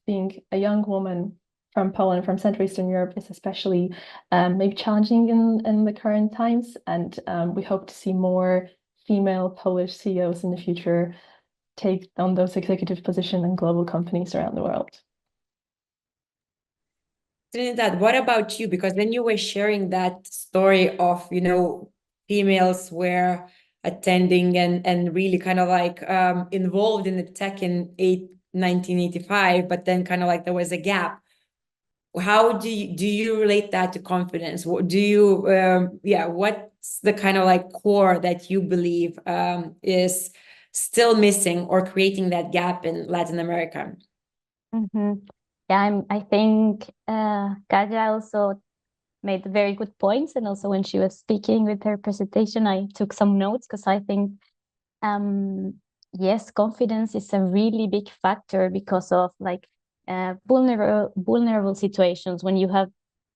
being a young woman from Poland, from Central Eastern Europe, is especially maybe challenging in the current times. And we hope to see more female Polish CEOs in the future take on those executive positions in global companies around the world. Trinidad, what about you? Because then you were sharing that story of, females were attending and really kind of like involved in the tech in 1985, but then kind of like there was a gap. How do you relate that to confidence? What do you, what's the kind of like core that you believe is still missing or creating that gap in Latin America? Yeah, I think Kaja also made very good points, and also when she was speaking with her presentation, I took some notes, because I think yes, confidence is a really big factor because of like vulnerable situations. When you have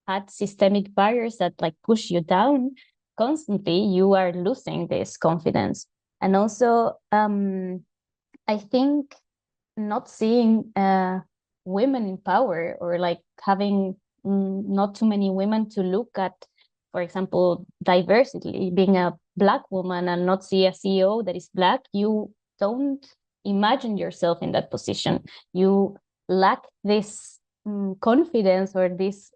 had systemic barriers that like push you down constantly, you are losing this confidence. And also I think not seeing women in power, or like having not too many women to look at, for example, diversity, being a Black woman and not see a CEO that is Black, you don't imagine yourself in that position. You lack this confidence or this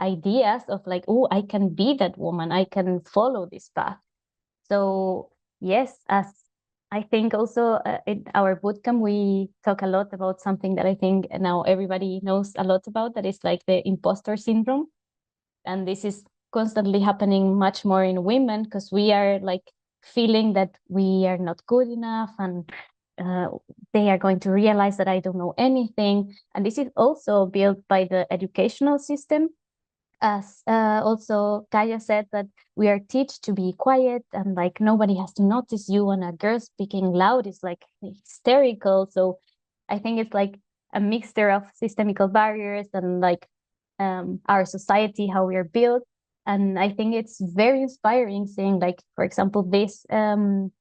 ideas of like, oh, I can be that woman, I can follow this path. So yes, as I think also in our bootcamp, we talk a lot about something that I think now everybody knows a lot about, that is like the imposter syndrome. And this is constantly happening much more in women because we are like feeling that we are not good enough, and they are going to realize that I don't know anything. And this is also built by the educational system. As also Kaya said, that we are taught to be quiet and like nobody has to notice you, and a girl speaking loud is like hysterical. So I think it's like a mixture of systemical barriers and like our society, how we are built. And I think it's very inspiring seeing, like, for example, these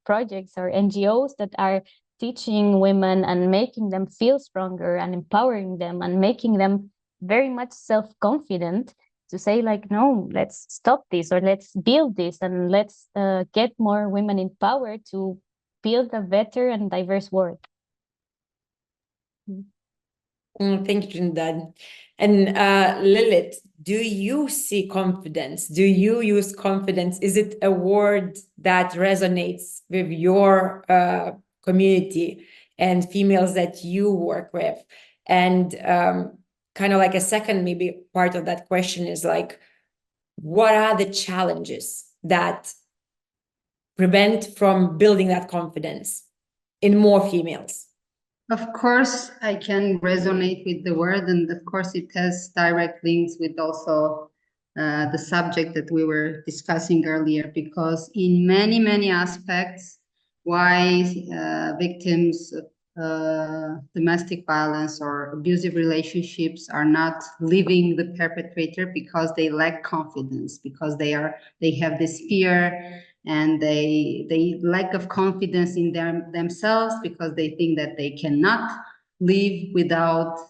projects or NGOs that are teaching women and making them feel stronger and empowering them and making them very much self-confident to say like, no, let's stop this, or let's build this, and let's get more women in power to build a better and diverse world. Thank you, Trinidad. And Lilith, do you see confidence? Do you use confidence? Is it a word that resonates with your community and females that you work with? And kind of like a second maybe part of that question is like, what are the challenges that prevent from building that confidence in more females? Of course, I can resonate with the word, and of course, it has direct links with also the subject that we were discussing earlier, because in many, many aspects, why victims of domestic violence or abusive relationships are not leaving the perpetrator, because they lack confidence, because they have this fear, and they lack of confidence in themselves, because they think that they cannot live without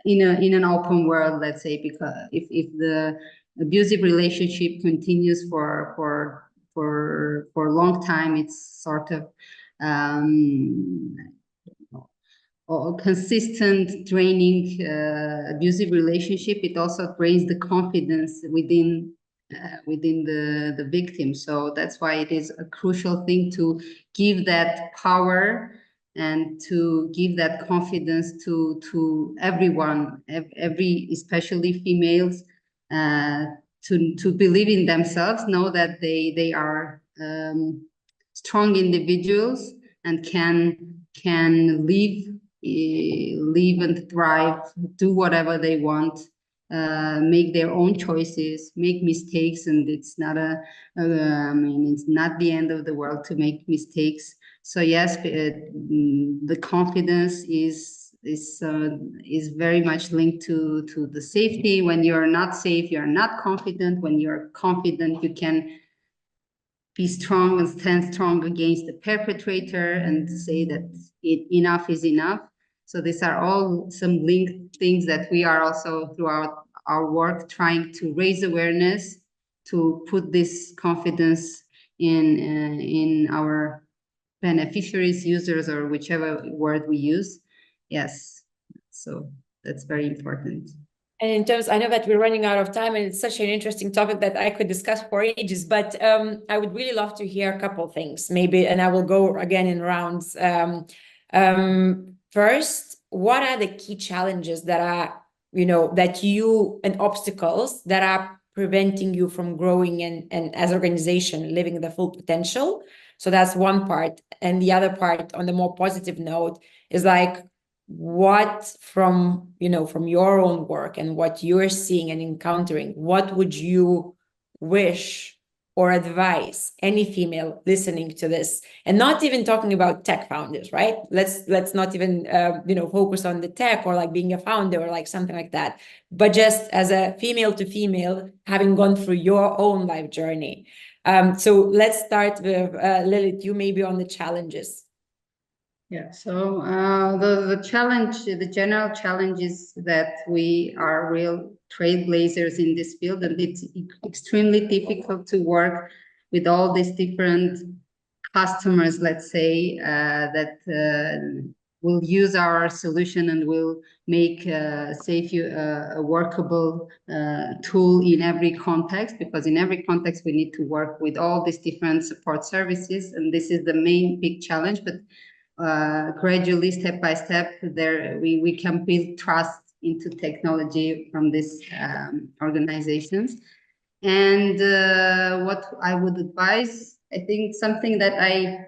in an open world, let's say, because if the abusive relationship continues for a long time, it's sort of or consistent draining abusive relationship. It also drains the confidence within the victim. So that's why it is a crucial thing to give that power and to give that confidence to everyone, especially females, to believe in themselves, know that they are strong individuals and can live and thrive, do whatever they want, make their own choices, make mistakes, and it's not it's not the end of the world to make mistakes. So yes, the confidence is very much linked to the safety. When you're not safe, you're not confident. When you're confident, you can be strong and stand strong against the perpetrator and say that enough is enough. So these are all some linked things that we are also throughout our work trying to raise awareness, to put this confidence in our beneficiaries, users, or whichever word we use. Yes, so that's very important. And in terms, I know that we're running out of time, and it's such an interesting topic that I could discuss for ages, but I would really love to hear a couple of things, maybe, and I will go again in rounds. First, what are the key challenges that are, and obstacles that are preventing you from growing and as organization living the full potential? So that's one part. And the other part, on the more positive note, is like, what from your own work and what you're seeing and encountering, what would you wish or advise any female listening to this? And not even talking about tech founders, right? Let's not even focus on the tech or like being a founder or like something like that, but just as a female to female, having gone through your own life journey. So let's start with Lilith, you maybe on the challenges. Yeah, so the challenge, the general challenge is that we are real trailblazers in this field, and it's extremely difficult to work with all these different customers, let's say, that will use our solution and will make a workable tool in every context, because in every context we need to work with all these different support services, and this is the main big challenge. But gradually, step by step, we can build trust into technology from these organizations. And what I would advise, I think something that I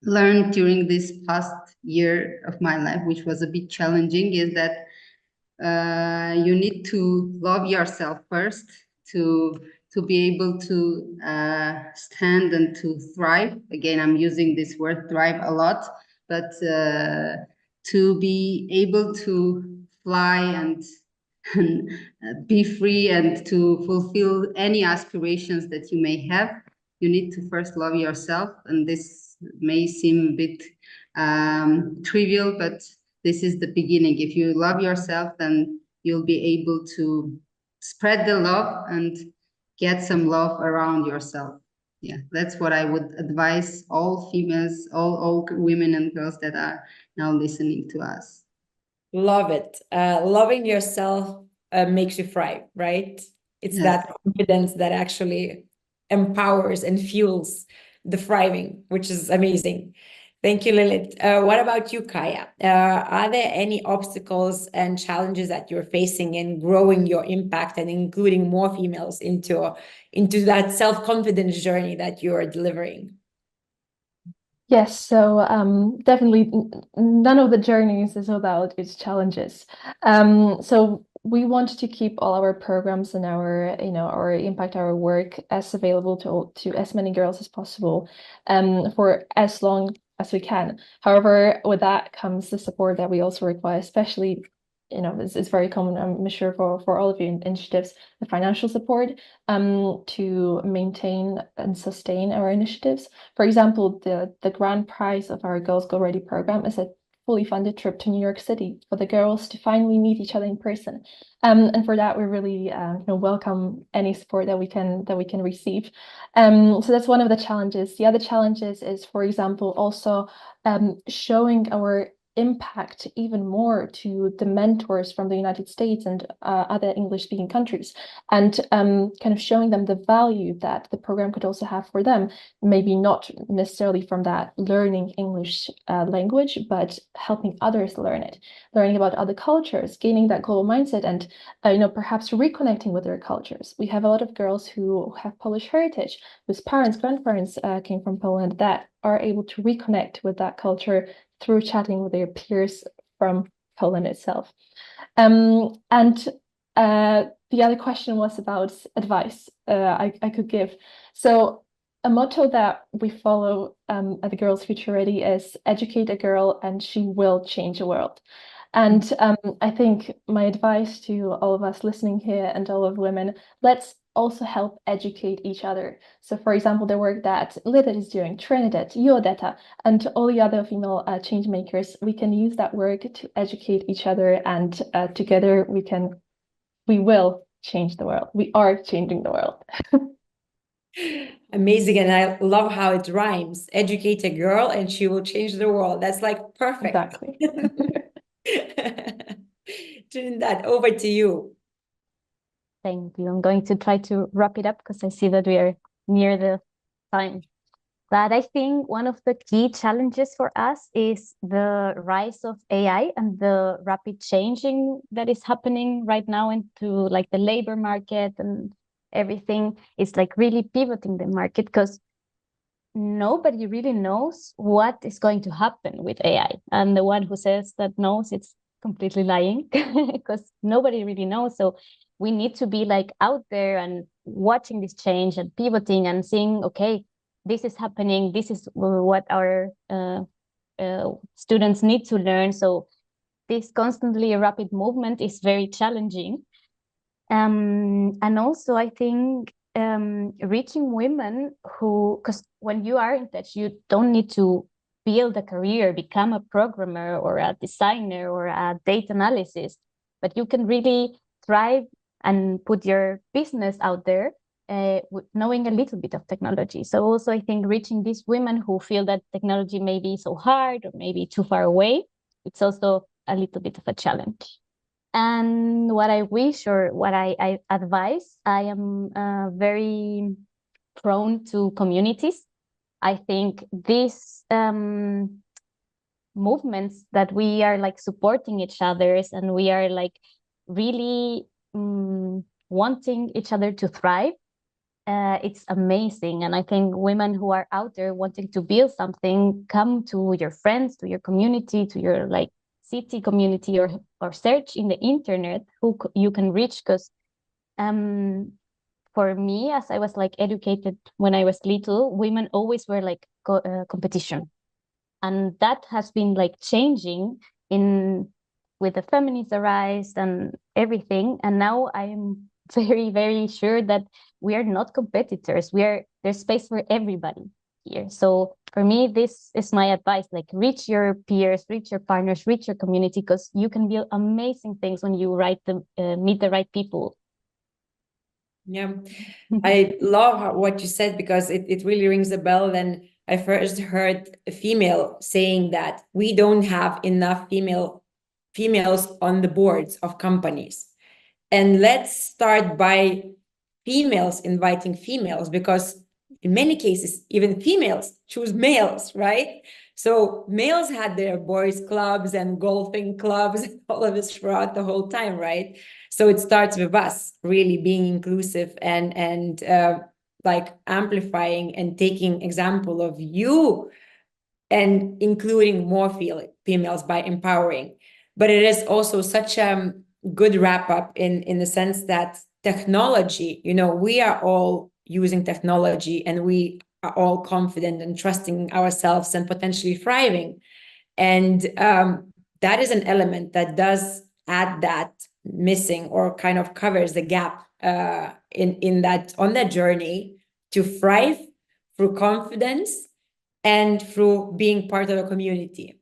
learned during this past year of my life, which was a bit challenging, is that you need to love yourself first to be able to stand and to thrive. Again, I'm using this word thrive a lot, but to be able to fly and be free and to fulfill any aspirations that you may have, you need to first love yourself. And this may seem a bit trivial, but this is the beginning. If you love yourself, then you'll be able to spread the love and get some love around yourself. Yeah, that's what I would advise all females, all women and girls that are now listening to us. Love it. Loving yourself makes you thrive, right? It's Yes. that confidence that actually empowers and fuels the thriving, which is amazing. Thank you, Lilith. What about you, Kaya? Are there any obstacles and challenges that you're facing in growing your impact and including more females into that self-confidence journey that you're delivering? Yes, so definitely none of the journeys is without its challenges. So we want to keep all our programs and our, our impact, our work as available to as many girls as possible, for as long as we can. However, with that comes the support that we also require, especially, it's very common, I'm sure, for all of you initiatives, the financial support to maintain and sustain our initiatives. For example, the grand prize of our Girls Go Ready program is a fully funded trip to New York City for the girls to finally meet each other in person. And for that, we really welcome any support that we can receive. So that's one of the challenges. The other challenges is, for example, also showing our impact even more to the mentors from the United States and other English-speaking countries, and kind of showing them the value that the program could also have for them. Maybe not necessarily from that learning English language, but helping others learn it, learning about other cultures, gaining that global mindset, and perhaps reconnecting with their cultures. We have a lot of girls who have Polish heritage, whose parents, grandparents came from Poland, that are able to reconnect with that culture through chatting with their peers from Poland itself. And the other question was about advice I could give. So a motto that we follow at the Girls Future Ready is educate a girl and she will change the world. And I think my advice to all of us listening here and all of women, let's also help educate each other. So for example, the work that Lilith is doing, Trinidad, Iodeta, and all the other female change makers, we can use that work to educate each other, and together we will change the world. We are changing the world. Amazing. And I love how it rhymes. Educate a girl and she will change the world. That's like perfect. Exactly. Trinidad, over to you. Thank you. I'm going to try to wrap it up because I see that we are near the time. But I think one of the key challenges for us is the rise of AI and the rapid changing that is happening right now into like the labor market, and everything is like really pivoting the market, because nobody really knows what is going to happen with AI. And the one who says that knows, it's completely lying, because nobody really knows. So we need to be like out there and watching this change and pivoting and seeing, okay, this is happening. This is what our students need to learn. So this constantly rapid movement is very challenging. And also I think reaching women who, because when you are in touch, you don't need to build a career, become a programmer or a designer or a data analyst, but you can really thrive and put your business out there knowing a little bit of technology. So also I think reaching these women who feel that technology may be so hard or maybe too far away, it's also a little bit of a challenge. And what I wish or what I advise, I am very prone to communities. I think these movements that we are like supporting each other's and we are like really wanting each other to thrive. It's amazing. And I think women who are out there wanting to build something, come to your friends, to your community, to your like city community, or search in the internet who you can reach. Because for me, as I was like educated when I was little, women always were like competition. And that has been like changing in with the feminist rise and everything. And now I'm very, very sure that we are not competitors. There's space for everybody here. So for me, this is my advice, like reach your peers, reach your partners, reach your community, because you can build amazing things when you meet the right people. Yeah, I love what you said, because it really rings a bell. Then I first heard a female saying that we don't have enough females on the boards of companies. And let's start by females inviting females, because in many cases, even females choose males, right? So males had their boys clubs and golfing clubs and all of this throughout the whole time, right? So it starts with us really being inclusive and like amplifying and taking example of you and including more females by empowering. But it is also such a good wrap up in the sense that technology, we are all using technology and we are all confident and trusting ourselves and potentially thriving. And that is an element that does add that missing or kind of covers the gap in that on that journey to thrive through confidence and through being part of a community.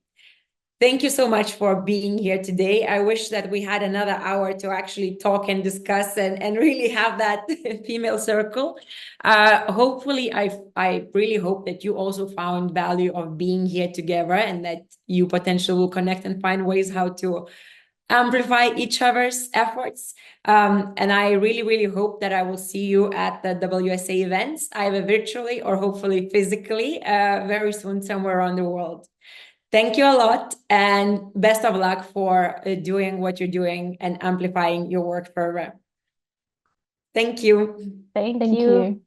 Thank you so much for being here today. I wish that we had another hour to actually talk and discuss and really have that female circle. Hopefully, I really hope that you also found value of being here together and that you potentially will connect and find ways how to amplify each other's efforts. And I really, really hope that I will see you at the WSA events, either virtually or hopefully physically, very soon somewhere around the world. Thank you a lot, and best of luck for doing what you're doing and amplifying your work further. Thank you. Thank Thank you. you.